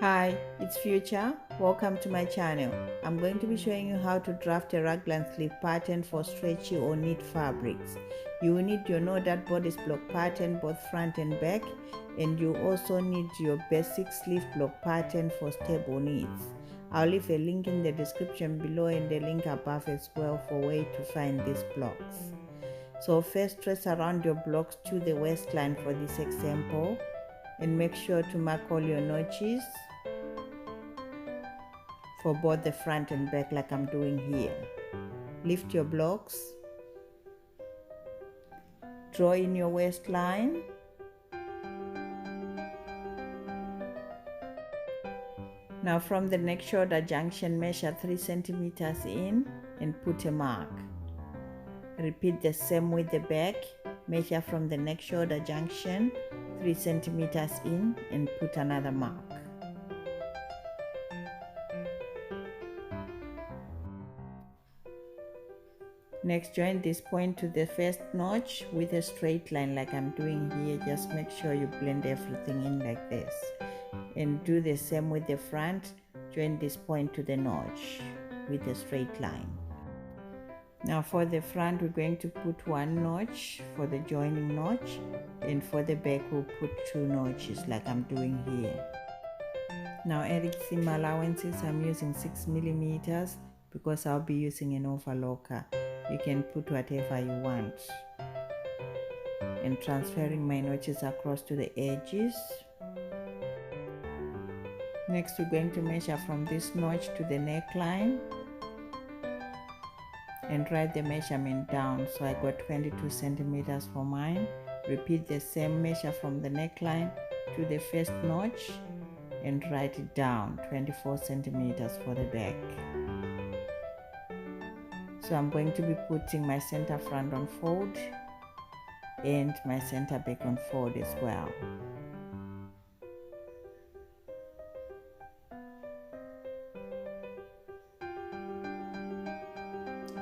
Hi, it's Future. Welcome to my channel. I'm going to be showing you how to draft a raglan sleeve pattern for stretchy or knit fabrics. You will need your no dot bodice block pattern both front and back, and you also need your basic sleeve block pattern for stable knits. I'll leave a link in the description below and a link above as well for where to find these blocks. So first trace around your blocks to the waistline for this example, and make sure to mark all your notches for both the front and back like I'm doing here. Lift your blocks, draw in your waistline, now from the neck shoulder junction measure 3 centimeters in and put a mark. Repeat the same with the back, measure from the neck shoulder junction 3 centimeters in and put another mark. Next, join this point to the first notch with a straight line like I'm doing here. Just make sure you blend everything in like this. And do the same with the front. Join this point to the notch with a straight line. Now for the front, we're going to put one notch for the joining notch. And for the back, we'll put 2 notches like I'm doing here. Now edit seam allowances, I'm using 6 millimeters because I'll be using an overlocker. You can put whatever you want. And transferring my notches across to the edges. Next, we're going to measure from this notch to the neckline and write the measurement down. So I got 22 centimeters for mine. Repeat the same measure from the neckline to the first notch and write it down, 24 centimeters for the back. So I'm going to be putting my center front on fold and my center back on fold as well.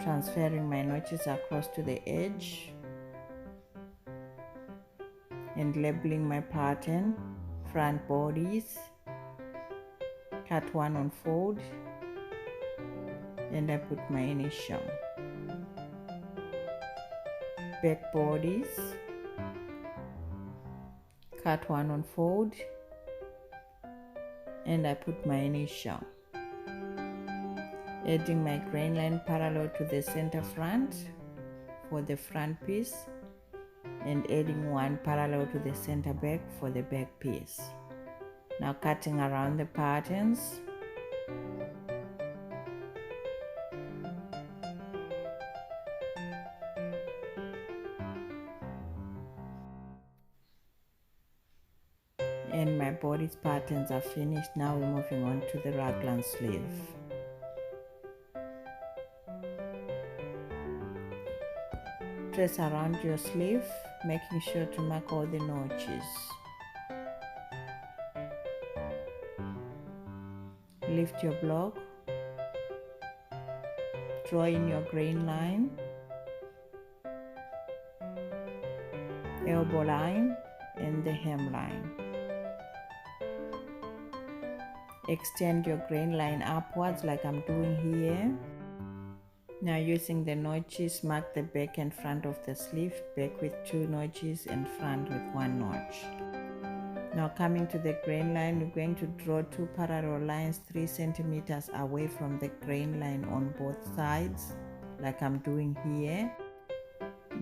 Transferring my notches across to the edge and labeling my pattern, front bodies, cut 1 on fold, and I put my initial. Back bodies, cut 1 on fold, and I put my initial. Adding my grain line parallel to the center front for the front piece, and adding 1 parallel to the center back for the back piece. Now cutting around the patterns. And my bodice patterns are finished. Now we're moving on to the raglan sleeve. Trace around your sleeve, making sure to mark all the notches. Lift your block, draw in your grain line, elbow line, and the hemline. Extend your grain line upwards like I'm doing here. Now using the notches, mark the back and front of the sleeve, back with 2 notches and front with 1 notch. Now coming to the grain line, we're going to draw 2 parallel lines 3 centimeters away from the grain line on both sides like I'm doing here.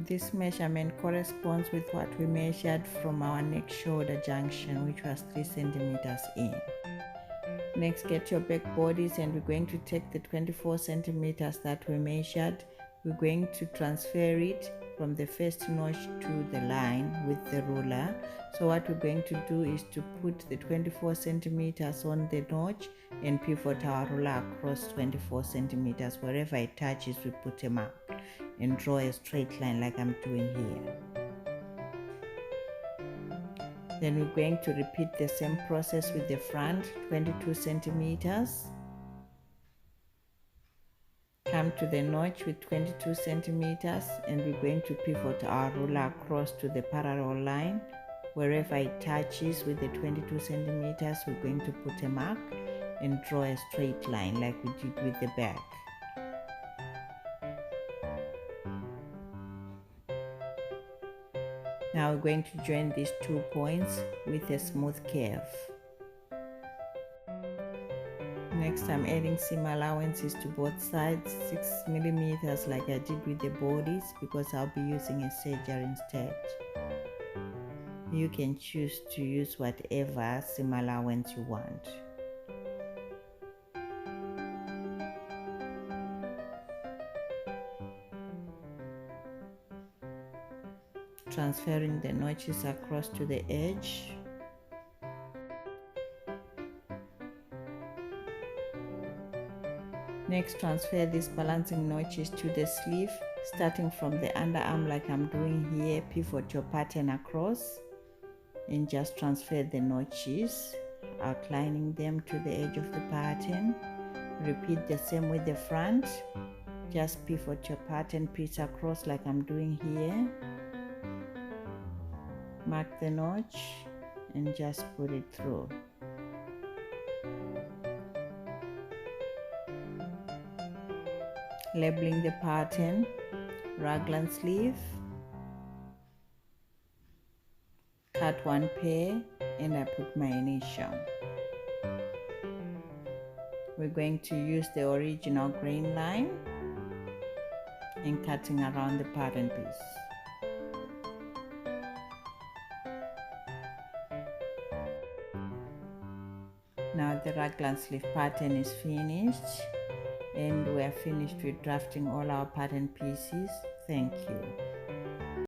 This measurement corresponds with what we measured from our neck shoulder junction, which was 3 centimeters in. Next, get your back bodies, and we're going to take the 24 centimeters that we measured. We're going to transfer it from the first notch to the line with the ruler. So what we're going to do is to put the 24 centimeters on the notch and pivot our ruler across 24 centimeters. Wherever it touches, we put a mark and draw a straight line like I'm doing here. Then we're going to repeat the same process with the front, 22 centimeters. Come to the notch with 22 centimeters and we're going to pivot our ruler across to the parallel line Wherever it touches with the 22 centimeters, we're going to put a mark and draw a straight line like we did with the back. Now we're going to join these 2 points with a smooth curve. Next, I'm adding seam allowances to both sides, 6 millimeters like I did with the bodies, because I'll be using a serger instead. You can choose to use whatever seam allowance you want. Transferring the notches across to the edge. Next, transfer these balancing notches to the sleeve, starting from the underarm like I'm doing here. Pivot your pattern across and just transfer the notches, outlining them to the edge of the pattern. Repeat the same with the front. Just pivot your pattern piece across like I'm doing here. Mark the notch and just put it through. Labeling the pattern, raglan sleeve, cut 1 pair and I put my initial. We're going to use the original grain line and cutting around the pattern piece. Now the raglan sleeve pattern is finished, and we are finished with drafting all our pattern pieces. Thank you.